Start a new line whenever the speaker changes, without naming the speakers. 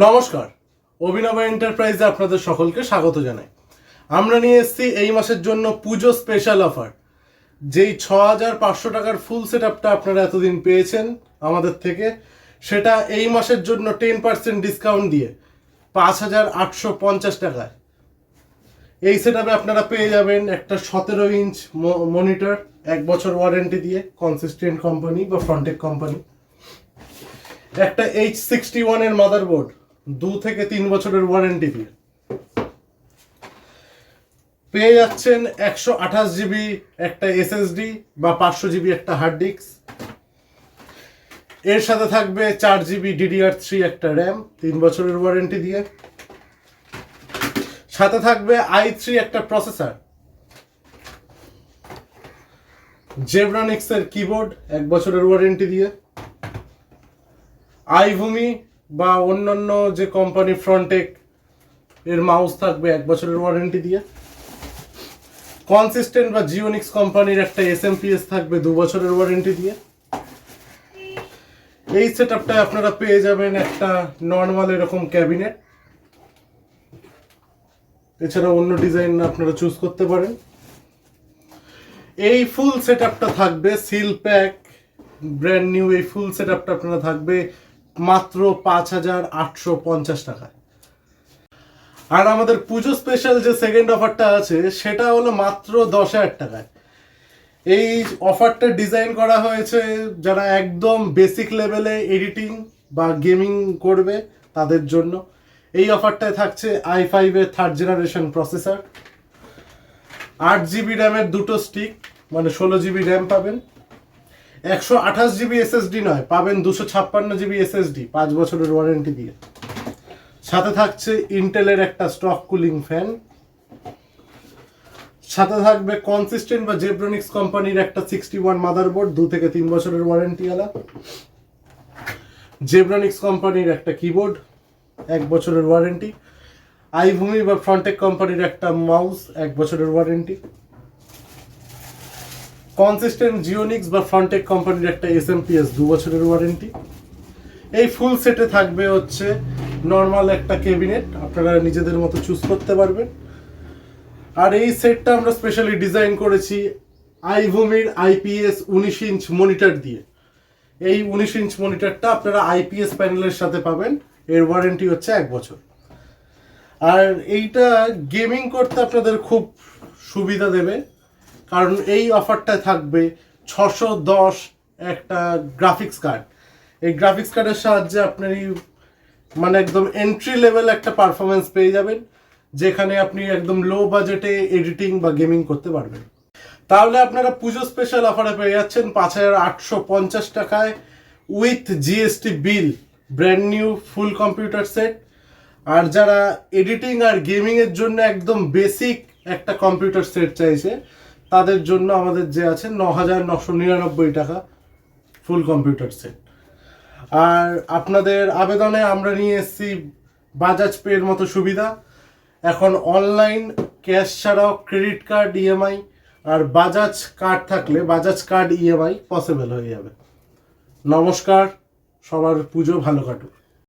নমস্কার, অভিনব এন্টারপ্রাইজে আপনাদের সকলকে স্বাগত জানাই। আমরা নিয়ে এসেছি এই মাসের জন্য পুজো স্পেশাল অফার। যেই 6,500 টাকার ফুল সেট আপটা আপনারা এতদিন পেয়েছেন আমাদের থেকে, সেটা এই মাসের জন্য 10% ডিসকাউন্ট দিয়ে 5,850 টাকায় এই সেট আপে আপনারা পেয়ে যাবেন একটা 17 ইঞ্চ মনিটর, 1 বছর ওয়ারেন্টি দিয়ে, কনসিস্টেন্ট কোম্পানি বা ফ্রন্টেক কোম্পানি। একটা H61 এর মাদারবোর্ড, 2 থেকে 3 বছরের ওয়ারেন্টি দিয়ে পেয়ে যাচ্ছেন। 128 জিবি একটা এসএসডি বা 500 জিবি একটা হার্ড ডিস্ক। এর সাথে থাকবে 4 জিবি DDR3 একটা র্যাম, 3 বছরের ওয়ারেন্টি দিয়ে। সাথে থাকবে i3 একটা প্রসেসর, জেব্রানিক্স এর কিবোর্ড, 1 বছরের ওয়ারেন্টি দিয়ে। আইভূমি বা অন্যান্য যে কোম্পানি ফ্রন্টেক এর মাউস থাকবে 1 বছরের ওয়ারেন্টি দিয়ে। কনসিস্টেন্ট বা জিওনিক্স কোম্পানির একটা এসএমপিএস থাকবে 2 বছরের ওয়ারেন্টি দিয়ে। এই সেটআপটায় আপনারা পেয়ে যাবেন একটা নর্মাল এরকম ক্যাবিনেট, এছাড়া অন্য ডিজাইন আপনারা চুজ করতে পারেন। এই ফুল সেটআপটা থাকবে সিল প্যাক ব্র্যান্ড নিউ। এই ফুল সেটআপটা আপনারা থাকবে মাত্র 5,850 টাকায়। আর আমাদের পুজো স্পেশাল যে সেকেন্ড অফারটা আছে সেটা হলো মাত্র 10,000 টাকায়। এই অফারটা ডিজাইন করা হয়েছে যারা একদম বেসিক লেভেলে এডিটিং বা গেমিং করবে তাদের জন্য। এই অফারটায় থাকছে i5 এর 3rd জেনারেশন প্রসেসর, 8 জিবি র্যামের 2টো স্টিক, মানে 16 জিবি র্যাম পাবেন। 128 জিবি এসএসডি নয়, পাবেন 256 জিবি এসএসডি, 5 বছরের ওয়ারেন্টি দিয়ে। সাথে থাকছে ইন্টেলের একটা স্টক কুলিং ফ্যান। সাথে থাকবে কনসিস্টেন্ট বা জেব্রানিক্স কোম্পানির একটা 61 মাদারবোর্ড, 2 থেকে 3 বছরের ওয়ারেন্টি আলা। জেব্রানিক্স কোম্পানির একটা কিবোর্ড, 1 বছরের ওয়ারেন্টি। আইভূমি বা ফ্রন্টেক কোম্পানির একটা মাউস, 1 বছরের ওয়ারেন্টি। কনসিস্টেন্ট জিওনিক্স বা ফ্রন্টেক কোম্পানির একটা এসএমপিএস, 2 বছরের ওয়ারেন্টি। এই ফুল সেটে থাকবে হচ্ছে নর্মাল একটা ক্যাবিনেট, আপনারা নিজেদের মতো চুজ করতে পারবেন। আর এই সেটটা আমরা স্পেশালি ডিজাইন করেছি আইভূমির আইপিএস 19 ইঞ্চ মনিটর দিয়ে। এই 19 ইঞ্চ মনিটরটা আপনারা আইপিএস প্যানেলের সাথে পাবেন, এর ওয়ারেন্টি হচ্ছে 1 বছর। আর এইটা গেমিং করতে আপনাদের খুব সুবিধা দেবে, কারণ এই অফারটায় থাকবে 610 একটা গ্রাফিক্স কার্ড। এই গ্রাফিক্স কার্ডের সাহায্যে আপনি মানে একদম এন্ট্রি লেভেল একটা পারফরমেন্স পেয়ে যাবেন, যেখানে আপনি একদম লো বাজেটে এডিটিং বা গেমিং করতে পারবেন। তাহলে আপনারা পুজো স্পেশাল অফারে পেয়ে যাচ্ছেন 5,850 টাকায় with GST bill brand new full computer set. আর যারা এডিটিং আর গেমিং এর জন্য একদম বেসিক একটা কম্পিউটার সেট চাইছে তাদের জন্য আমাদের যে আছে 9,999 টাকা ফুল কম্পিউটার সেট। আর আপনাদের আবেদনে আমরা নিয়ে এসেছি বাজাজ পের মতো সুবিধা। এখন অনলাইন ক্যাশ ছাড়াও ক্রেডিট কার্ড, ইএমআই আর বাজাজ কার্ড থাকলে বাজাজ কার্ড ইএমআই পসিবল হয়ে যাবে। নমস্কার, সবার পুজো ভালো কাটুক।